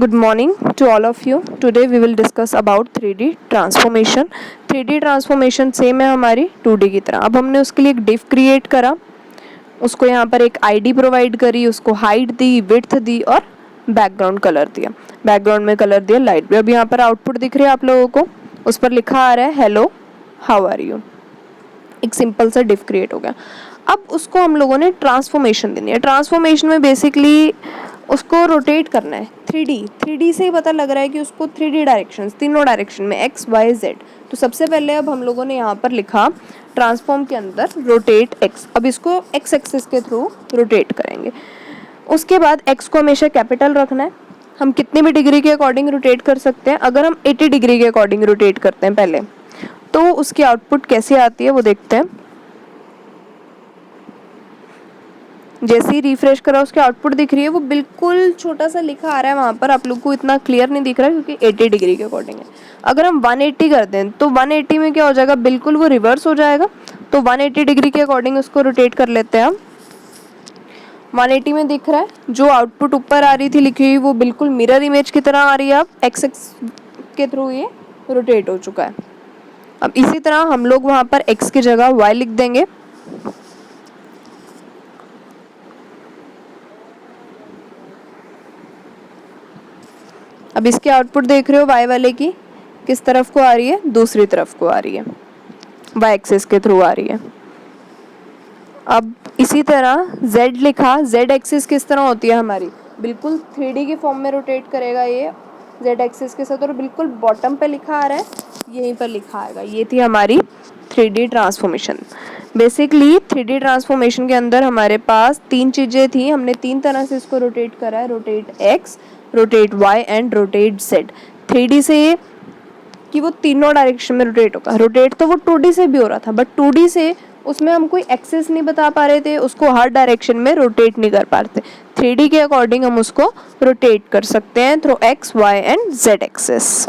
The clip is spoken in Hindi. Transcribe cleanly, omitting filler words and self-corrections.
Good morning to all of you. Today we will discuss about 3D transformation. 3D transformation same है हमारी 2D की तरह. अब हमने उसके लिए एक डिफ क्रिएट करा, उसको यहाँ पर एक आईडी प्रोवाइड करी, उसको हाइट दी, विड्थ दी और बैकग्राउंड कलर दिया. बैकग्राउंड में कलर दिया लाइट ब्लू. अब यहाँ पर आउटपुट दिख रही है आप लोगों को, उस पर लिखा आ रहा है हेलो हाउ आर यू. एक सिंपल सा डिफ क्रिएट हो गया. अब उसको हम लोगों ने ट्रांसफॉर्मेशन देनी है. ट्रांसफॉर्मेशन में बेसिकली उसको रोटेट करना है. 3D से ही पता लग रहा है कि उसको 3D डायरेक्शंस, तीनों डायरेक्शन में x, y, z. तो सबसे पहले अब हम लोगों ने यहाँ पर लिखा ट्रांसफॉर्म के अंदर रोटेट x. अब इसको x एक्सिस के थ्रू रोटेट करेंगे. उसके बाद x को हमेशा कैपिटल रखना है. हम कितने भी डिग्री के अकॉर्डिंग रोटेट कर सकते हैं. अगर हम 80 डिग्री के अकॉर्डिंग रोटेट करते हैं पहले, तो उसकी आउटपुट कैसे आती है वो देखते हैं. जैसे ही रिफ्रेश करा उसकी आउटपुट दिख रही है, वो बिल्कुल छोटा सा लिखा आ रहा है वहाँ पर. आप लोग को इतना क्लियर नहीं दिख रहा क्योंकि 80 डिग्री के अकॉर्डिंग है. अगर हम 180 कर दें तो 180 में क्या हो जाएगा, बिल्कुल वो रिवर्स हो जाएगा. तो 180 डिग्री के अकॉर्डिंग उसको रोटेट कर लेते हैं हम. 180 में दिख रहा है, जो आउटपुट ऊपर आ रही थी लिखी हुई वो बिल्कुल मिरर इमेज की तरह आ रही है. अब एक्स के थ्रू ये रोटेट हो चुका है. अब इसी तरह हम लोग वहाँ पर एक्स की जगह वाई लिख देंगे. अब इसकी आउटपुट देख रहे हो वाई वाले की किस तरफ को आ रही है, दूसरी तरफ को आ रही है, वाई एक्सिस के थ्रू आ रही है. अब इसी तरह z लिखा. z एक्सिस किस तरह होती है हमारी, बिल्कुल 3D के फॉर्म में रोटेट करेगा ये z एक्सिस के साथ, और बिल्कुल बॉटम पे लिखा आ रहा है, यहीं पर लिखा आएगा. ये थी हमारी 3D transformation. Basically 3D transformation के अंदर हमारे पास तीन चीज़ें थी. हमने तीन तरह से इसको रोटेट करा है, rotate x, rotate y and rotate z. 3D से ये कि वो तीनों डायरेक्शन में रोटेट होगा. रोटेट तो वो 2D से भी हो रहा था, बट 2D से उसमें हम कोई एक्सेस नहीं बता पा रहे थे, उसको हर डायरेक्शन में रोटेट नहीं कर पा रहे थे. 3D के अकॉर्डिंग हम उसको रोटेट कर सकते हैं through x, y and z access.